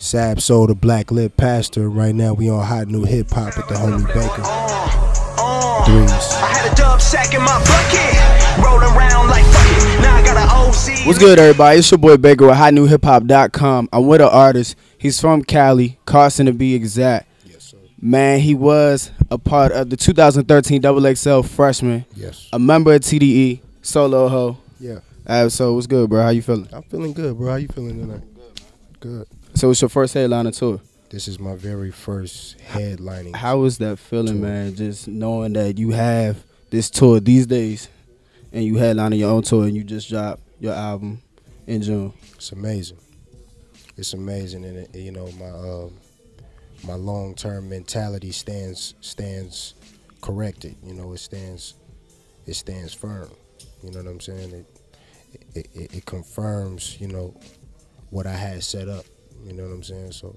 Sab Soul, the Black Lip Pastor. Right now we on Hot New Hip Hop with the homie Baker. Threes. I had a dub sack in my bucket, rolling around like fucking. Now I got an OC. What's good, everybody? It's your boy Baker with HotNewHipHop.com. I'm with an artist. He's from Cali, Carson to be exact. Yes, sir. Man, he was a part of the 2013 WXL freshman. Yes. A member of TDE, Soulo ho. Yeah. So what's good, bro? How you feeling? I'm feeling good, bro. How you feeling tonight? Good. So it's your first headliner tour. This is my very first headlining. How was that feeling, tour. man? Just knowing that you have this tour these days, and you headlining your own tour, and you just dropped your album in June. It's amazing. It's amazing, and you know my long-term mentality stands corrected. You know, it stands firm. You know what I'm saying? It confirms, you know, what I had set up. You know what I'm saying? So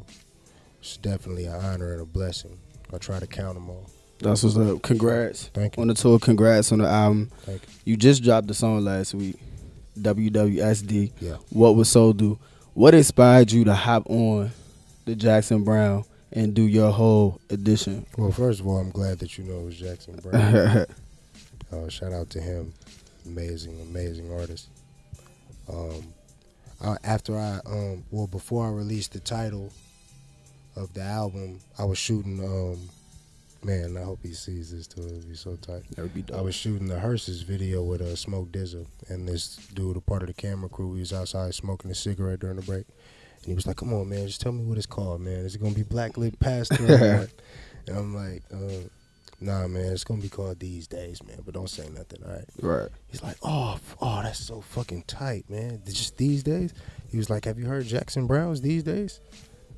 it's definitely an honor and a blessing. I try to count them all. That's what's up. Congrats. Thank you. On the tour. Congrats on the album. Thank you. You just dropped the song last week, WWSD. Yeah. What would Soul do? What inspired you to hop on the Jackson Browne and do your whole edition? Well, first of all, I'm glad that you know it was Jackson Browne. Shout out to him. Amazing artist. Before I released the title of the album, I was shooting, man, I hope he sees this too, it'd be so tight. That would be dope. I was shooting the Hearses video with Smoke Dizzle, and this dude, a part of the camera crew, he was outside smoking a cigarette during the break, and he was like, come on, man, just tell me what it's called, man. Is it going to be Black Lip Pastor or what? And I'm like, nah, man, it's going to be called These Days, man, but don't say nothing, all right? Right. He's like, oh, that's so fucking tight, man. Just These Days? He was like, have you heard Jackson Browne's These Days?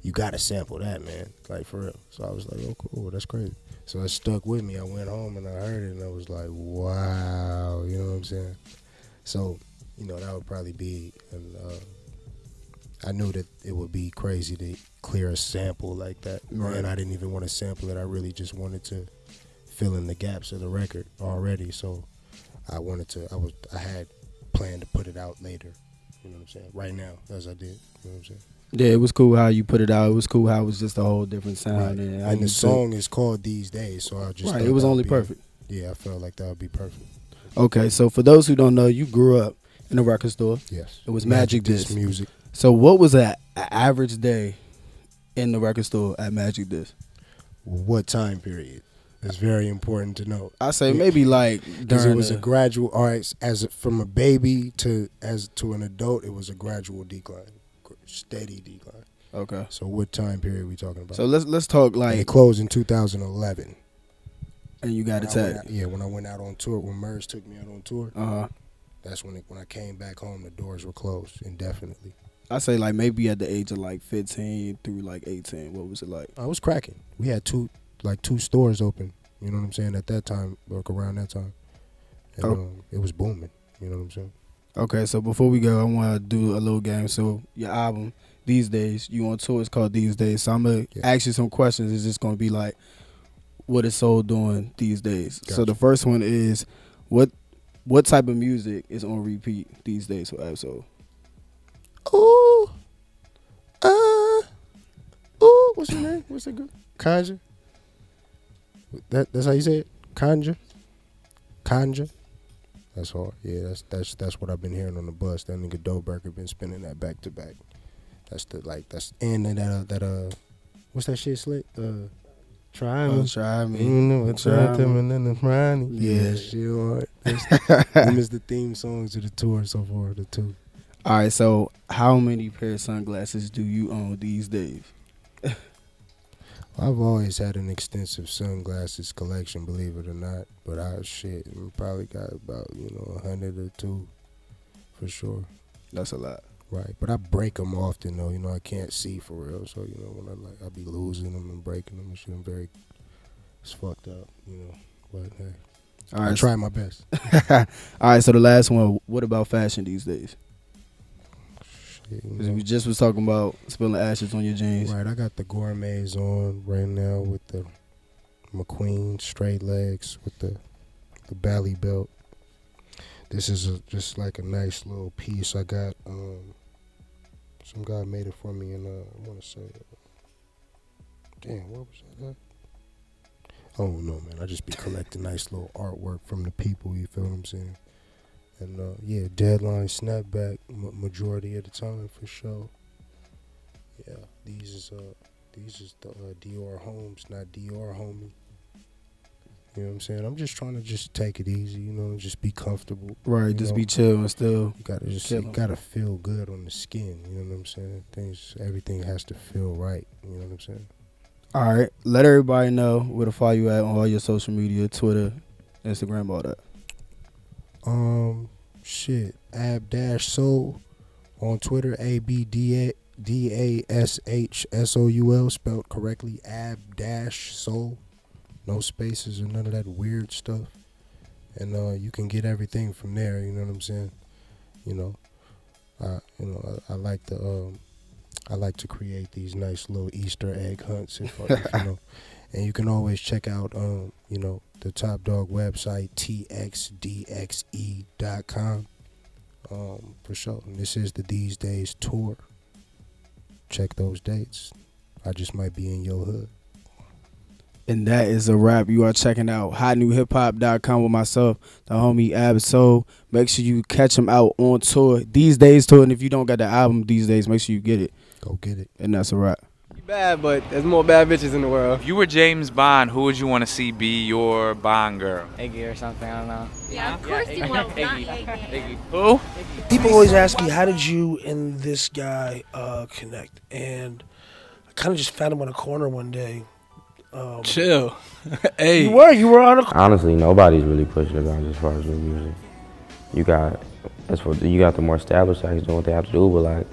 You got to sample that, man, like for real. So I was like, oh, cool, that's crazy. So it stuck with me. I went home and I heard it, and I was like, wow, you know what I'm saying? So, you know, that would probably be, I knew that it would be crazy to clear a sample like that. Right. And I didn't even want to sample it. I really just wanted to fill in the gaps of the record already. So I had planned to put it out later. You know what I'm saying? Right now, as I did. You know what I'm saying? Yeah, it was cool how you put it out. It was cool how it was just a whole different sound. Right. And the song is called These Days, so I just right. thought It was that only would be, perfect. Yeah, I felt like that would be perfect. Okay, so for those who don't know, you grew up in a record store. Yes. It was Magic Disc Music. So what was an average day in the record store at Magic Disc? What time period? It's very important to know. I say maybe like Because during it was a gradual, all right, from a baby to an adult, it was a gradual decline, steady decline. Okay. So what time period are we talking about? So let's talk like. And it closed in 2011. And you got attacked. Yeah, when I went out on tour, when Merz took me out on tour, that's when I came back home, the doors were closed indefinitely. I say like maybe at the age of like 15 through like 18. What was it like? I was cracking. We had two stores open. You know what I'm saying? At that time, like around that time, and, it was booming. You know what I'm saying? Okay, so before we go, I want to do a little game. So your album, These Days, you on tour, it's called These Days. So I'm going to ask you some questions. It's just going to be like, what is Soul doing these days? Gotcha. So the first one is, what type of music is on repeat these days for Soul? Ooh, what's her name? What's that girl? Conjure. That's how you say it? Conjure. That's hard. Yeah, that's what I've been hearing on the bus. That nigga Doberker been spinning that back to back. What's that shit Slick? Try me. Try me. You know, try them and then the Ronnie. Yeah, shit hard. Them is the theme songs of the tour so far, the two. All right, so how many pair of sunglasses do you own these days? I've always had an extensive sunglasses collection, believe it or not. But I probably got about 100 or two, for sure. That's a lot, right? But I break them often, though. I can't see for real, so when I be losing them and breaking them and shit. It's fucked up, But hey, all right, I try my best. All right, so the last one. What about fashion these days? Because we just was talking about spilling ashes on your jeans. Right, I got the gourmets on right now with the McQueen straight legs with the belly belt. This is just like a nice little piece. I got Some guy made it for me, and I want to say, damn, what was that at? Oh no, man! I just be collecting nice little artwork from the people. You feel what I'm saying? And yeah, deadline snapback majority of the time for sure. Yeah, these is the Dior Homes, not Dior homie. You know what I'm saying? I'm just trying to just take it easy, you know, just be comfortable. Right, just be chill and still. You gotta feel good on the skin. You know what I'm saying? Everything has to feel right. You know what I'm saying? All right, let everybody know where to follow you at on all your social media, Twitter, Instagram, all that. Shit, ab-soul on Twitter, ABDASHSOUL, spelled correctly, ab-soul, no spaces or none of that weird stuff. And you can get everything from there. You know what I'm saying? I like to create these nice little Easter egg hunts, if and you can always check out, the Top Dog website, txdxe.com, for sure. And this is the These Days tour. Check those dates. I just might be in your hood. And that is a wrap. You are checking out hotnewhiphop.com with myself, the homie Ab-Soul. Make sure you catch him out on tour, These Days tour. And if you don't got the album These Days, make sure you get it. Go get it. And that's a wrap. You bad, but there's more bad bitches in the world. If you were James Bond, who would you want to see be your Bond girl? Iggy or something, I don't know. Yeah, of course you will. Iggy. Who? People always ask me, how did you and this guy connect? And I kind of just found him on a corner one day. Chill. Hey. You were on a corner. Honestly, nobody's really pushing the boundaries as far as new music. You got the more established acts doing what they have to do, but like,